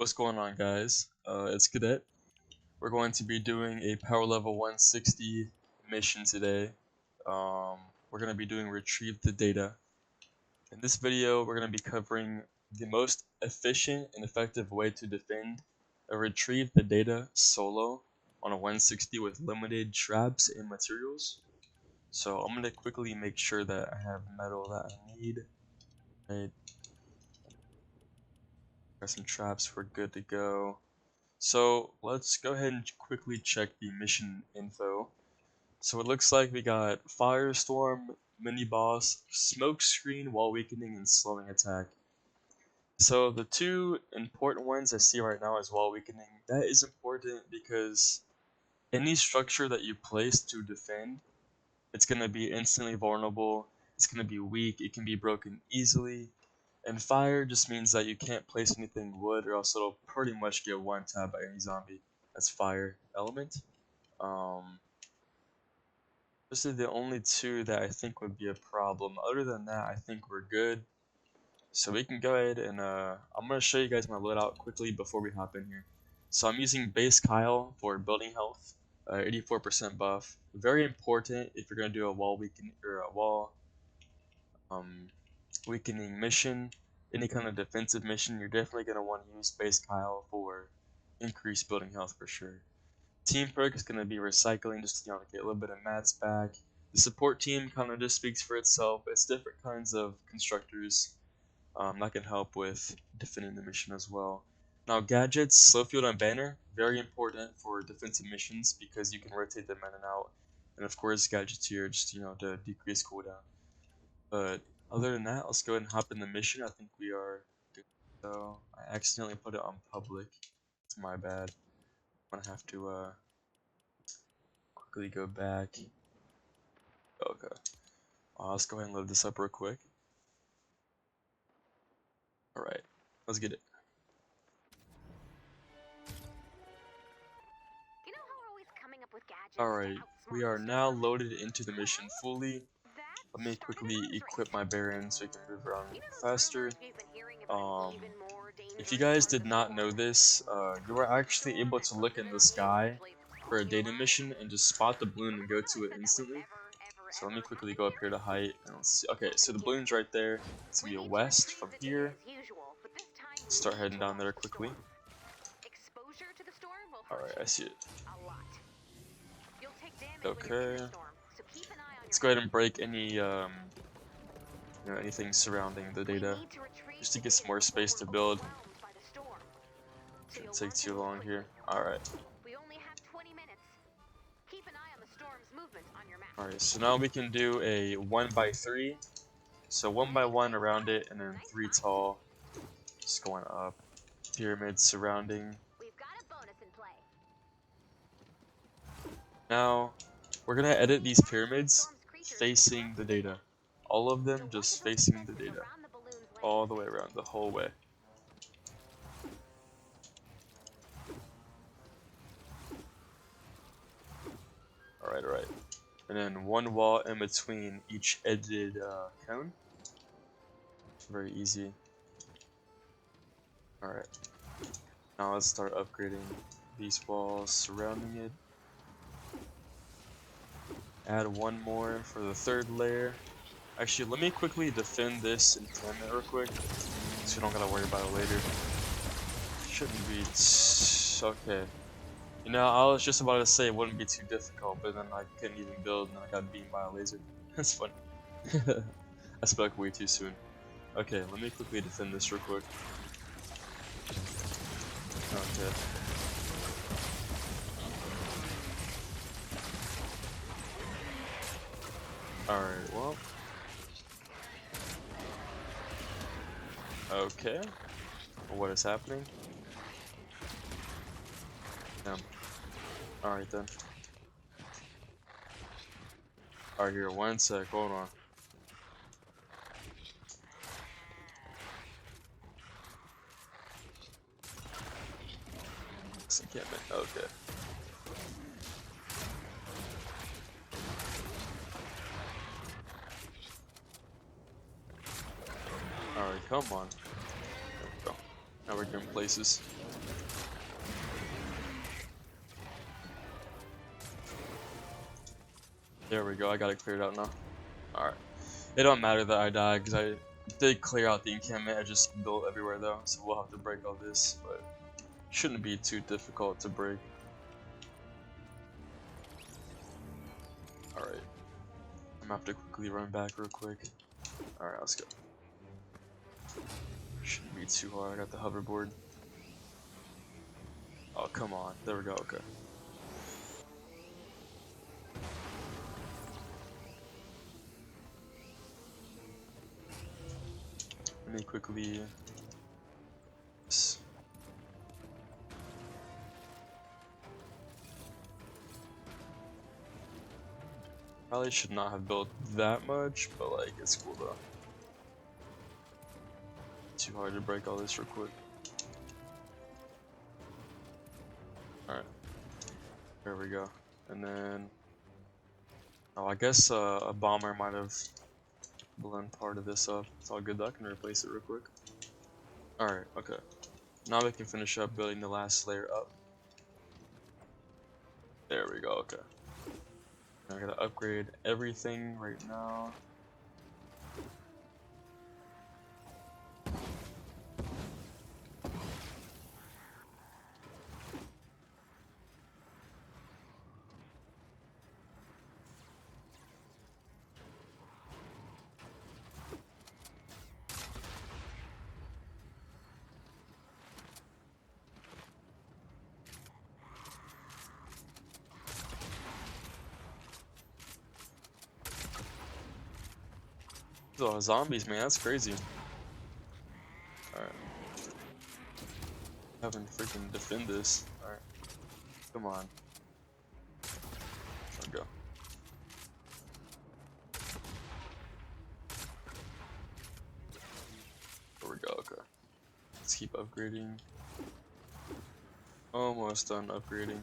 What's going on, guys? It's Cadet. We're going to be doing a power level 160 mission today. We're going to be doing retrieve the data. In this video, we're going to be covering the most efficient and effective way to defend or retrieve the data solo on a 160 with limited traps and materials. So I'm going to quickly make sure that I have metal that I need. Right. Got some traps, we're good to go. So let's go ahead and quickly check the mission info. So it looks like we got Firestorm, Mini Boss, Smoke Screen, Wall Weakening, and Slowing Attack. So the two important ones I see right now is Wall Weakening. That is important because any structure that you place to defend, it's going to be instantly vulnerable, it's going to be weak, it can be broken easily. And fire just means that you can't place anything wood or else it'll pretty much get one tapped by any zombie. That's fire element. Those are the only two that I think would be a problem. Other than that, I think we're good. So we can go ahead and I'm going to show you guys my loadout quickly before we hop in here. So I'm using base Kyle for building health, 84% buff. Very important if you're going to do a wall weaken or a wall weakening mission, any kind of defensive mission, you're definitely going to want to use base Kyle for increased building health for sure. Team perk is going to be recycling, just to get a little bit of mats back. The support team kind of just speaks for itself. It's different kinds of constructors that can help with defending the mission as well. Now gadgets, slow field and banner, very important for defensive missions because you can rotate them in and out. And of course gadgets here just to decrease cooldown. But other than that, let's go ahead and hop in the mission. I think we are good. So I accidentally put it on public. It's my bad. I'm gonna have to quickly go back. Okay. Let's go ahead and load this up real quick. Alright, let's get it. Alright, we are now loaded into the mission fully. Let me quickly equip my barons so we can move around faster. If you guys did not know this, you are actually able to look in the sky for a data mission and just spot the balloon and go to it instantly. So let me quickly go up here to height and let's see. Okay, so the balloon's right there. It's gonna be a west from here. Start heading down there quickly. Alright, I see it. Okay. Let's go ahead and break any anything surrounding the data, just to get some more space to build. Shouldn't take too long here. Alright. Alright, so now we can do a 1x3. So 1 by 1 around it, and then 3 tall. Just going up. Pyramids surrounding. Now, we're gonna edit these pyramids facing the data. All of them just facing the data. All the way around, the whole way. Alright. And then 1 wall in between each edited cone. Very easy. Alright. Now let's start upgrading these walls surrounding it. Add 1 more for the 3rd layer. Actually, let me quickly defend this encampment real quick, so we don't gotta worry about it later. Shouldn't be okay. You know, I was just about to say it wouldn't be too difficult, but then I couldn't even build, and then I got beaten by a laser. That's funny. I spoke way too soon. Okay, let me quickly defend this real quick. Okay. Alright, well. Okay. What is happening? Alright then. Alright, here, 1 sec, hold on. This encampment, okay. Alright, come on. There we go. Now we're getting places. There we go, I got it cleared out now. Alright. It don't matter that I died, because I did clear out the encampment. I just built everywhere though, so we'll have to break all this, but shouldn't be too difficult to break. Alright. I'm gonna have to quickly run back real quick. Alright, let's go. Shouldn't be too hard. I got the hoverboard. Oh, come on. There we go, okay. Let me quickly... Probably should not have built that much, but like, it's cool though. Too hard to break all this real quick. Alright. There we go. And then... Oh, I guess a bomber might have blown part of this up. It's all good though, I can replace it real quick. Alright, okay. Now we can finish up building the last layer up. There we go, okay. Now I gotta upgrade everything right now. Oh, zombies, man, that's crazy. Alright. Having to freaking defend this. Alright. Come on. There we go. There we go, okay. Let's keep upgrading. Almost done upgrading.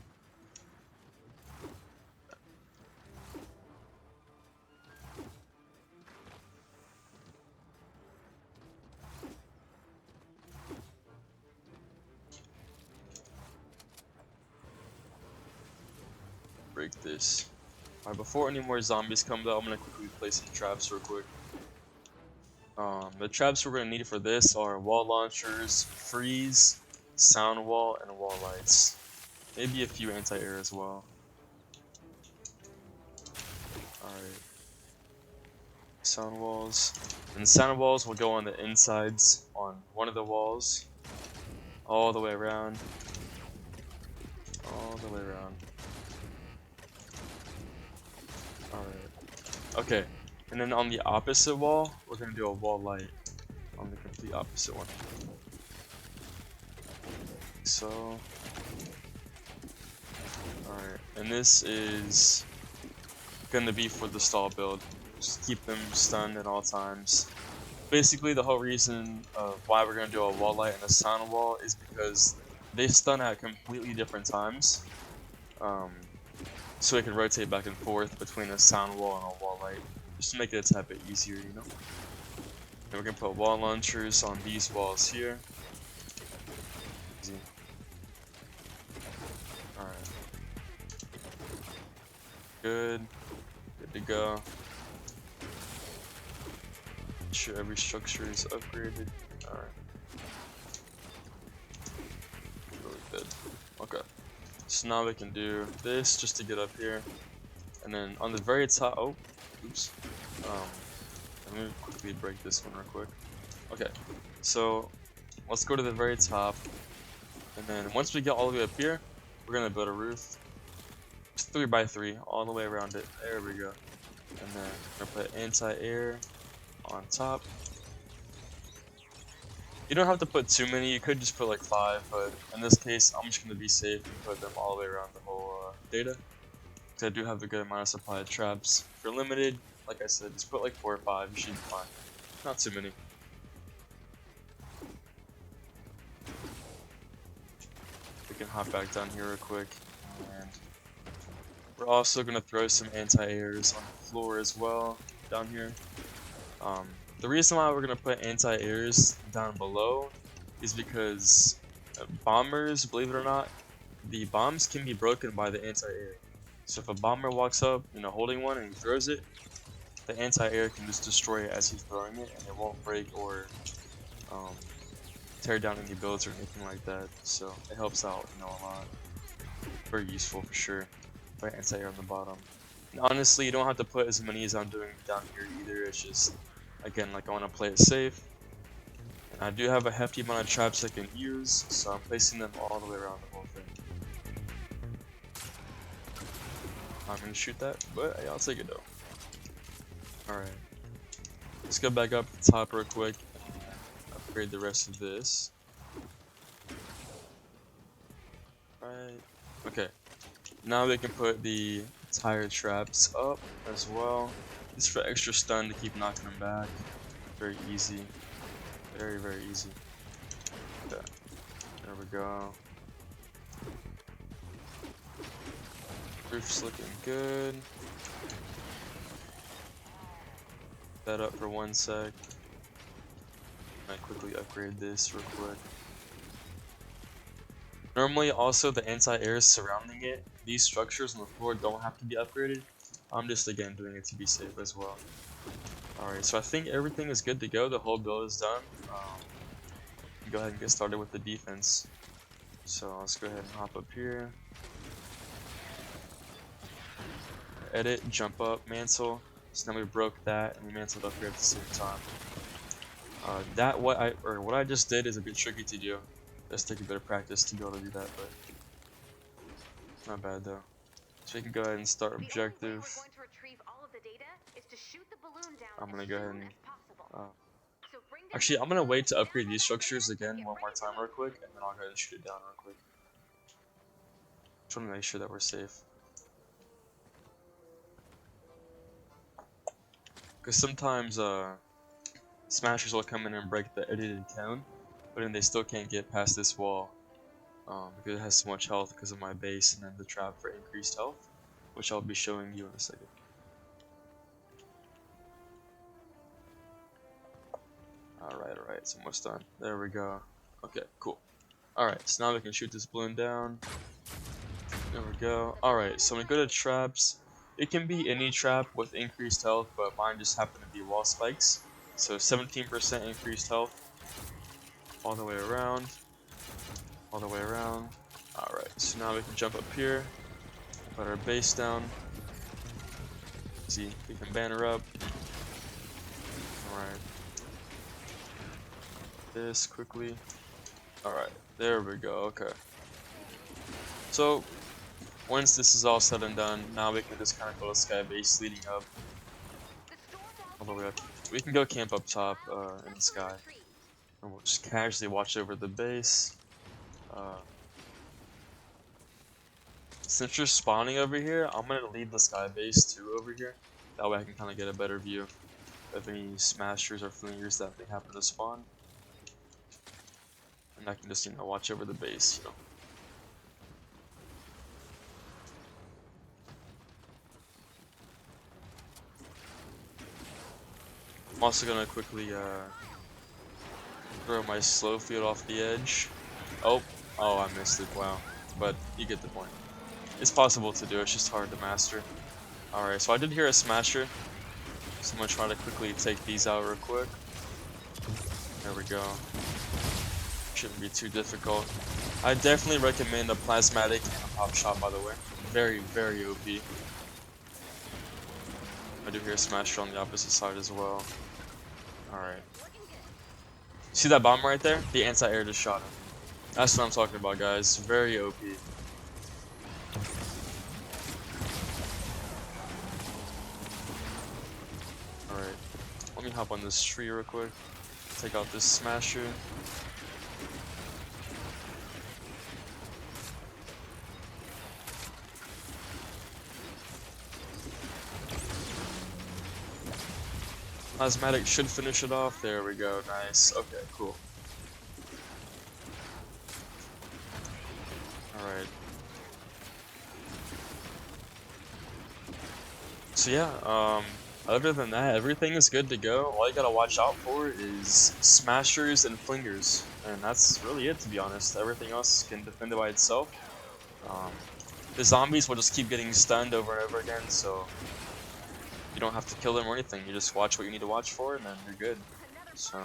Break this. Alright, before any more zombies come though, I'm gonna quickly place some traps real quick. The traps we're gonna need for this are wall launchers, freeze, sound wall, and wall lights. Maybe a few anti-air as well. Alright. Sound walls. And sound walls will go on the insides on one of the walls. All the way around. All the way around. Alright. Okay. And then on the opposite wall, we're gonna do a wall light on the complete opposite one. So, alright, and this is gonna be for the stall build. Just keep them stunned at all times. Basically, the whole reason of why we're gonna do a wall light and a sound wall is because they stun at completely different times. So we can rotate back and forth between a sound wall and a wall light, just to make it a tad bit easier, you know. And we're gonna put wall launchers on these walls here. Easy. Alright. Good. Good to go. Make sure every structure is upgraded. Alright. Really good. Okay. So now we can do this just to get up here. And then on the very top, oh, oops. Let me quickly break this one real quick. Okay, so let's go to the very top. And then once we get all the way up here, we're gonna build a roof. Just 3 by 3 all the way around it. There we go. And then we're gonna put anti-air on top. You don't have to put too many, you could just put like 5, but in this case, I'm just gonna be safe and put them all the way around the whole data. Because I do have a good amount of supply of traps. If you're limited, like I said, just put like 4 or 5, you should be fine. Not too many. We can hop back down here real quick. And we're also gonna throw some anti-airs on the floor as well, down here. The reason why we're gonna put anti-airs down below is because bombers, believe it or not, the bombs can be broken by the anti-air. So if a bomber walks up, holding one and he throws it, the anti-air can just destroy it as he's throwing it, and it won't break or um, tear down any builds or anything like that. So it helps out, a lot. Very useful for sure. By anti-air on the bottom. And honestly, you don't have to put as many as I'm doing down here either. It's just, again, like I want to play it safe. And I do have a hefty amount of traps I can use, so I'm placing them all the way around the whole thing. I'm gonna shoot that, but hey, I'll take it though. Alright. Let's go back up to the top real quick and upgrade the rest of this. Right. Okay. Now we can put the tire traps up as well. Just for extra stun to keep knocking them back. Very easy. Very, very easy. Okay. There we go. Roof's looking good. That up for 1 sec. I quickly upgrade this real quick. Normally, also the anti-air surrounding it, these structures on the floor don't have to be upgraded. I'm just again doing it to be safe as well. Alright, so I think everything is good to go. The whole build is done. Go ahead and get started with the defense. So let's go ahead and hop up here. Edit, jump up, mantle. So now we broke that and we mantled up here at the same time. What I just did is a bit tricky to do. Let's take a bit of practice to be able to do that, but not bad though. So we can go ahead and start objective. I'm gonna go ahead and actually I'm gonna wait to upgrade these structures again one more time real quick, and then I'll go ahead and shoot it down real quick. Just want to make sure that we're safe. Because sometimes smashers will come in and break the edited cone, but then they still can't get past this wall because it has so much health because of my base and then the trap for increased health, which I'll be showing you in a second. Alright, it's almost done. There we go. Okay, cool. Alright, so now we can shoot this balloon down. There we go. Alright, so when we go to traps, it can be any trap with increased health, but mine just happen to be wall spikes. So 17% increased health. All the way around. All the way around. Alright, so now we can jump up here. Put our base down. See, we can banner up. Alright. This quickly. Alright, there we go, okay. So, once this is all said and done, now we can just kind of go to sky base leading up. All the way up. We can go camp up top in the sky. And we'll just casually watch over the base. Since you're spawning over here, I'm going to leave the sky base too over here. That way I can kind of get a better view of any smashers or flingers that may happen to spawn. And I can just, watch over the base, I'm also going to quickly throw my slow field off the edge. Oh, I missed it, wow. But you get the point. It's possible to do, it's just hard to master. Alright, so I did hear a smasher. So I'm going to try to quickly take these out real quick. There we go. Shouldn't be too difficult. I definitely recommend a plasmatic and a pop shot, by the way. Very, very OP. I do hear a smasher on the opposite side as well. Alright. See that bomb right there? The anti-air just shot him. That's what I'm talking about, guys. Very OP. Alright. Let me hop on this tree real quick. Take out this smasher. Plasmatic should finish it off. There we go. Nice. Okay, cool. Alright. So yeah, other than that, everything is good to go. All you gotta watch out for is smashers and flingers. And that's really it, to be honest. Everything else can defend it by itself. Um, the zombies will just keep getting stunned over and over again, so you don't have to kill them or anything. You just watch what you need to watch for, and then you're good. So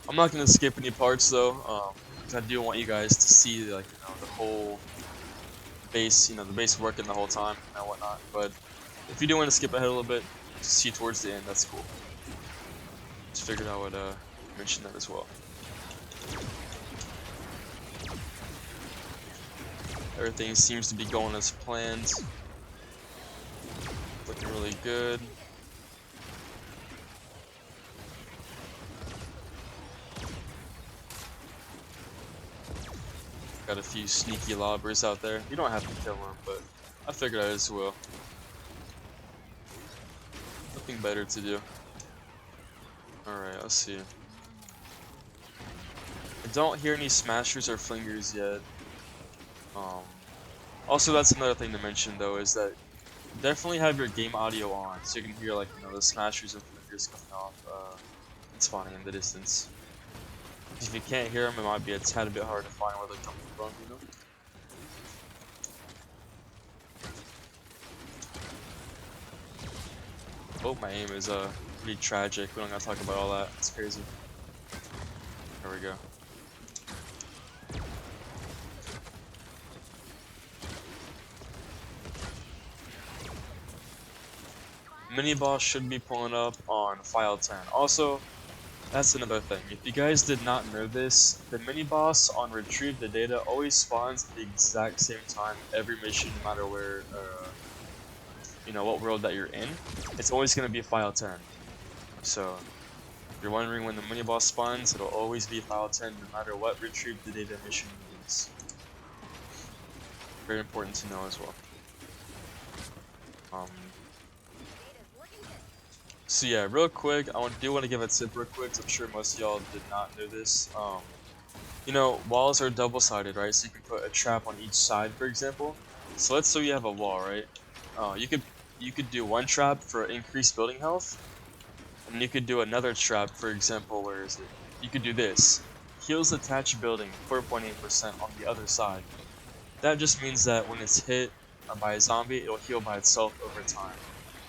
I'm not gonna skip any parts though, because I do want you guys to see like the whole base, the base working the whole time and whatnot. But if you do want to skip ahead a little bit, to see towards the end, that's cool. Just figured I would mention that as well. Everything seems to be going as planned. Looking really good. Got a few sneaky lobbers out there. You don't have to kill them, but I figured I as well. Nothing better to do. Alright, let's see. I don't hear any smashers or flingers yet. Also, that's another thing to mention though, is that definitely have your game audio on, so you can hear like the smashers and flingers coming off and spawning in the distance. If you can't hear them, it might be a tad bit hard to find where they're coming from, Oh, my aim is pretty tragic. We don't gotta talk about all that. It's crazy. There we go. Mini boss should be pulling up on file 10. Also, that's another thing. If you guys did not know this, the mini boss on Retrieve the Data always spawns at the exact same time every mission, no matter where, what world that you're in. It's always going to be file 10. So, if you're wondering when the mini boss spawns, it'll always be file 10, no matter what Retrieve the Data mission is. Very important to know as well. So yeah, real quick, I do want to give a tip real quick. I'm sure most of y'all did not know this. Walls are double-sided, right? So you can put a trap on each side, for example. So let's say you have a wall, right? You could do one trap for increased building health, and you could do another trap, for example. Where is it? You could do this: heals attached building 4.8% on the other side. That just means that when it's hit by a zombie, it'll heal by itself over time.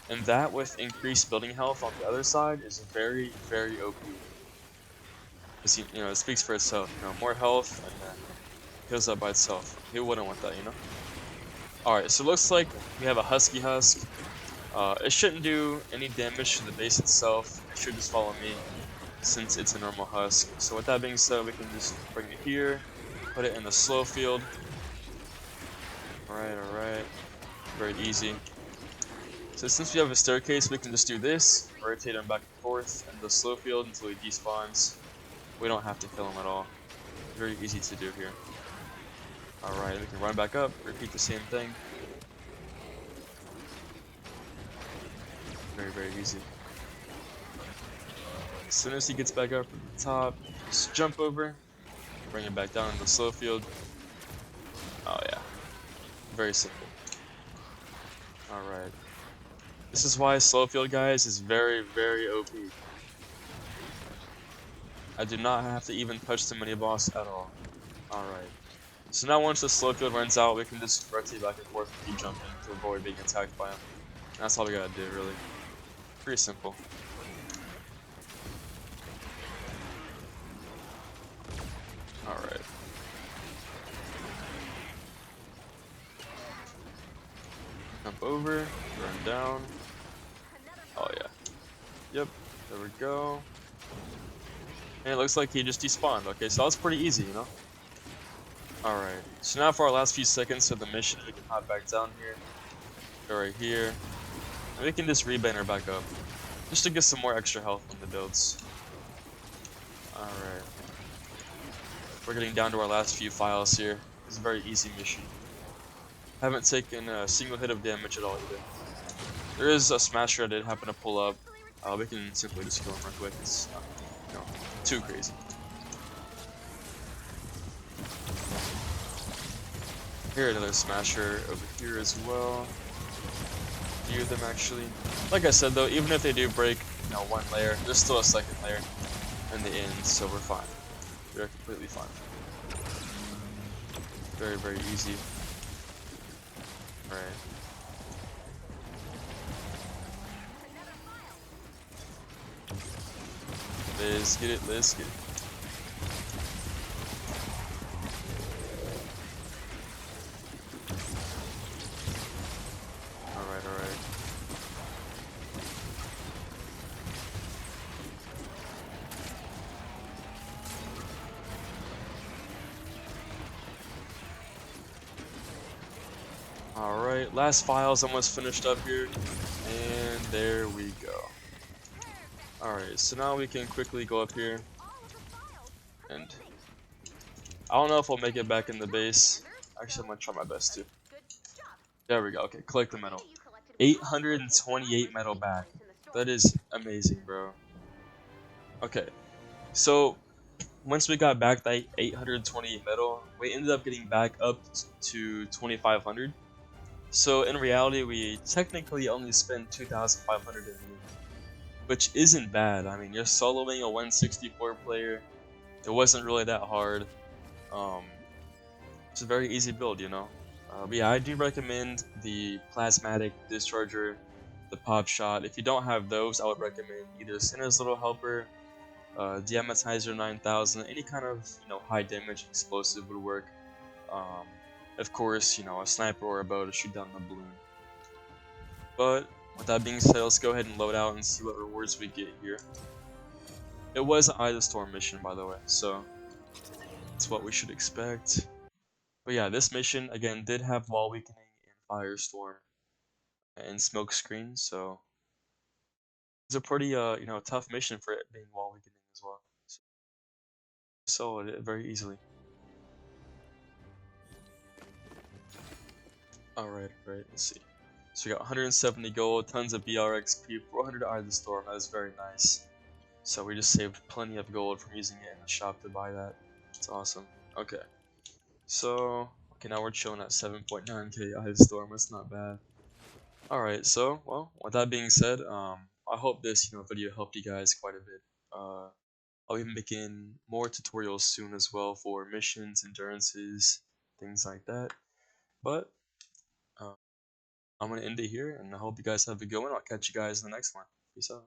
And that with increased building health on the other side is very, very OP. Because, it speaks for itself. More health and then heals up by itself. Who wouldn't want that, Alright, so it looks like we have a Husky Husk. It shouldn't do any damage to the base itself. It should just follow me since it's a normal Husk. So with that being said, we can just bring it here, put it in the slow field. Alright. Very easy. So since we have a staircase, we can just do this, rotate him back and forth in the slow field until he despawns. We don't have to kill him at all. Very easy to do here. Alright, we can run back up, repeat the same thing. Very, very easy. As soon as he gets back up at the top, just jump over, bring him back down in the slow field. Oh yeah. Very simple. Alright. This is why slow field, guys, is very, very OP. I do not have to even touch the mini boss at all. Alright. So now once the slow field runs out, we can just rotate back and forth and keep jumping to avoid being attacked by him. And that's all we gotta do, really. Pretty simple. Alright. Jump over, run down. Oh yeah. Yep, there we go. And it looks like he just despawned. Okay, so that's pretty easy, Alright, so now for our last few seconds of the mission, we can hop back down here. Go right here. And we can just re-banner back up. Just to get some more extra health on the builds. Alright. We're getting down to our last few files here. It's a very easy mission. Haven't taken a single hit of damage at all either. There is a smasher I did happen to pull up. We can simply just kill him real quick. It's not, too crazy. Here, another smasher over here as well. A few of them actually. Like I said though, even if they do break you know, one layer. There's still a second layer in the end, so we're fine. We're completely fine. Very, very easy. Alright. Let's get it, let's get it. Alright, alright. Alright, last file's almost finished up here. And there we go. Alright, so now we can quickly go up here. And I don't know if I'll make it back in the base. Actually, I'm gonna try my best to. There we go. Okay, collect the metal. 828 metal back. That is amazing, bro. Okay, so once we got back that 828 metal, we ended up getting back up to 2500. So in reality, we technically only spent 2500 in the end, which isn't bad. I mean, you're soloing a 164 player. It wasn't really that hard. Um, it's a very easy build, you know. But yeah, I do recommend the plasmatic discharger, the pop shot. If you don't have those, I would recommend either Sinner's Little Helper, Deametizer 9000, any kind of high damage explosive would work. Um, of course, a sniper or a bow to shoot down the balloon. But with that being said, let's go ahead and load out and see what rewards we get here. It was an Eye of the Storm mission, by the way, so that's what we should expect. But yeah, this mission again did have wall weakening and firestorm and smoke screen, so it's a pretty tough mission for it being wall weakening as well. So it very easily. Alright, right, let's see. So we got 170 gold, tons of BRXP, 400 Eye of the Storm. That is very nice. So we just saved plenty of gold from using it in the shop to buy that. It's awesome. Okay. So, okay, now we're chilling at 7.9k Eye of the Storm. That's not bad. Alright, so, well, with that being said, I hope this, video helped you guys quite a bit. I'll be making more tutorials soon as well for missions, endurances, things like that. But, uh, I'm going to end it here, and I hope you guys have a good one. I'll catch you guys in the next one. Peace out.